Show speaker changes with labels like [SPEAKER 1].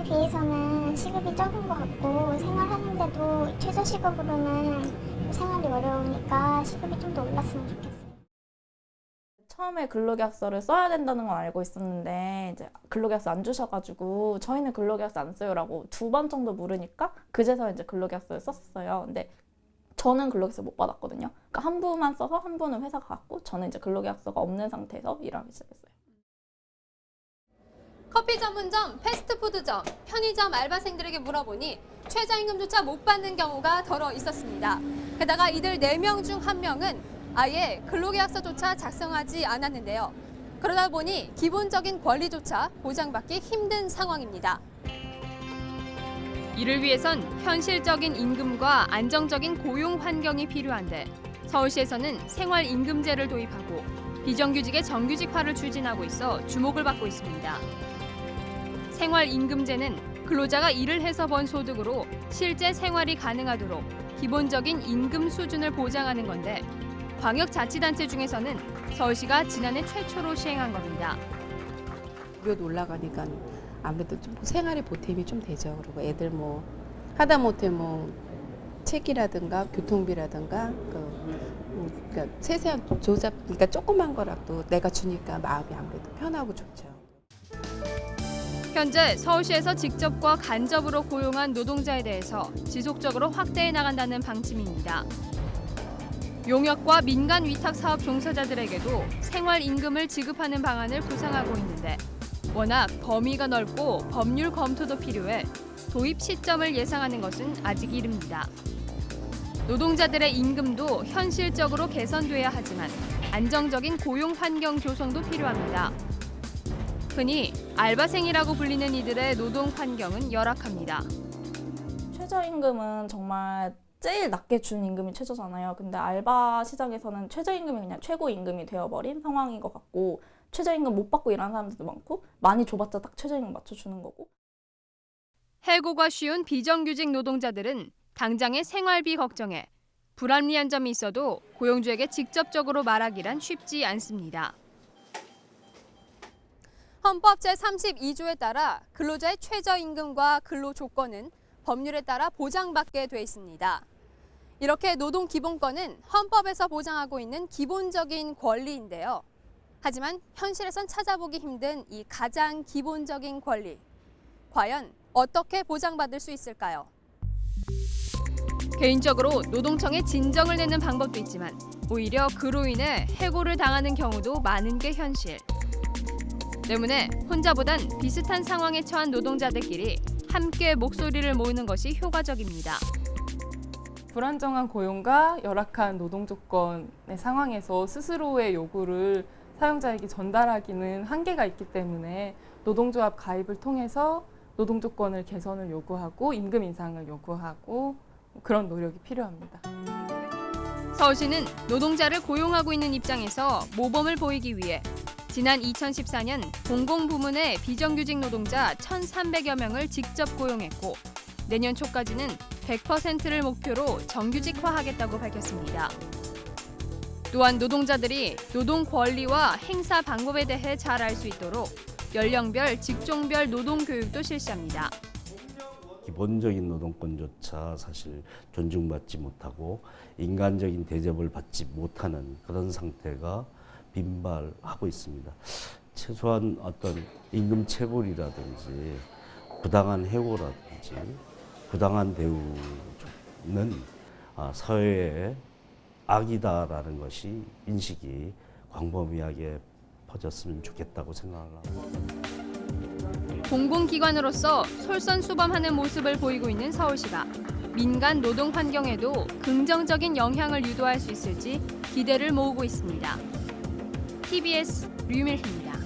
[SPEAKER 1] 비해서는 시급이 적은 것 같고 생활하는데도 최저시급으로는 생활이 어려우니까 시급이 좀 더 올랐으면 좋겠어요.
[SPEAKER 2] 처음에 근로계약서를 써야 된다는 건 알고 있었는데 이제 근로계약서 안 주셔가지고 저희는 근로계약서 안 써요라고 2번 정도 물으니까 그제서 이제 근로계약서를 썼어요. 근데 저는 근로계약서 못 받았거든요. 그러니까 한 부만 써서 한 부는 회사가 갖고 저는 이제 근로계약서가 없는 상태에서 일하기 시작했어요.
[SPEAKER 3] 커피 전문점, 패스트푸드점, 편의점 알바생들에게 물어보니 최저임금조차 못 받는 경우가 더러 있었습니다. 게다가 이들 4명 중 1명은 아예 근로계약서조차 작성하지 않았는데요. 그러다 보니 기본적인 권리조차 보장받기 힘든 상황입니다. 이를 위해선 현실적인 임금과 안정적인 고용 환경이 필요한데 서울시에서는 생활임금제를 도입하고 비정규직의 정규직화를 추진하고 있어 주목을 받고 있습니다. 생활임금제는 근로자가 일을 해서 번 소득으로 실제 생활이 가능하도록 기본적인 임금 수준을 보장하는 건데 광역자치단체 중에서는 서울시가 지난해 최초로 시행한 겁니다.
[SPEAKER 4] 급여도 올라가니까 아무래도 좀 생활의 보탬이 좀 되죠. 그리고 애들 뭐 하다못해 뭐 책이라든가 교통비라든가 그러니까 세세한 조잡 그러니까 조그만 거라도 내가 주니까 마음이 아무래도 편하고 좋죠.
[SPEAKER 3] 현재 서울시에서 직접과 간접으로 고용한 노동자에 대해서 지속적으로 확대해 나간다는 방침입니다. 용역과 민간 위탁 사업 종사자들에게도 생활임금을 지급하는 방안을 구상하고 있는데 워낙 범위가 넓고 법률 검토도 필요해 도입 시점을 예상하는 것은 아직 이릅니다. 노동자들의 임금도 현실적으로 개선돼야 하지만 안정적인 고용 환경 조성도 필요합니다. 흔히 알바생이라고 불리는 이들의 노동 환경은 열악합니다.
[SPEAKER 2] 최저임금은 정말 제일 낮게 준 임금이 최저잖아요. 근데 알바 시장에서는 최저임금이 그냥 최고임금이 되어버린 상황인 것 같고 최저임금 못 받고 일하는 사람들도 많고 많이 줘봤자 딱 최저임금 맞춰주는 거고.
[SPEAKER 3] 해고가 쉬운 비정규직 노동자들은 당장의 생활비 걱정에 불합리한 점이 있어도 고용주에게 직접적으로 말하기란 쉽지 않습니다. 헌법 제32조에 따라 근로자의 최저임금과 근로 조건은 법률에 따라 보장받게 돼 있습니다. 이렇게 노동기본권은 헌법에서 보장하고 있는 기본적인 권리인데요. 하지만 현실에선 찾아보기 힘든 이 가장 기본적인 권리. 과연 어떻게 보장받을 수 있을까요? 개인적으로 노동청에 진정을 내는 방법도 있지만 오히려 그로 인해 해고를 당하는 경우도 많은 게 현실. 때문에 혼자보단 비슷한 상황에 처한 노동자들끼리 함께 목소리를 모으는 것이 효과적입니다.
[SPEAKER 5] 불안정한 고용과 열악한 노동 조건의 상황에서 스스로의 요구를 사용자에게 전달하기는 한계가 있기 때문에 노동조합 가입을 통해서 노동 조건을 개선을 요구하고 임금 인상을 요구하고 그런 노력이 필요합니다.
[SPEAKER 3] 서울시는 노동자를 고용하고 있는 입장에서 모범을 보이기 위해 지난 2014년 공공부문의 비정규직 노동자 1,300여 명을 직접 고용했고 내년 초까지는 100%를 목표로 정규직화하겠다고 밝혔습니다. 또한 노동자들이 노동 권리와 행사 방법에 대해 잘 알 수 있도록 연령별, 직종별 노동 교육도 실시합니다.
[SPEAKER 6] 기본적인 노동권조차 사실 존중받지 못하고 인간적인 대접을 받지 못하는 그런 상태가 빈발하고 있습니다. 최소한 어떤 임금 체불이라든지 부당한 해고라든지 부당한 대우는 사회의 악이다라는 것이 인식이 광범위하게 퍼졌으면 좋겠다고 생각을 합니다.
[SPEAKER 3] 공공기관으로서 솔선수범하는 모습을 보이고 있는 서울시가 민간 노동 환경에도 긍정적인 영향을 유도할 수 있을지 기대를 모으고 있습니다. TBS 류밀희입니다.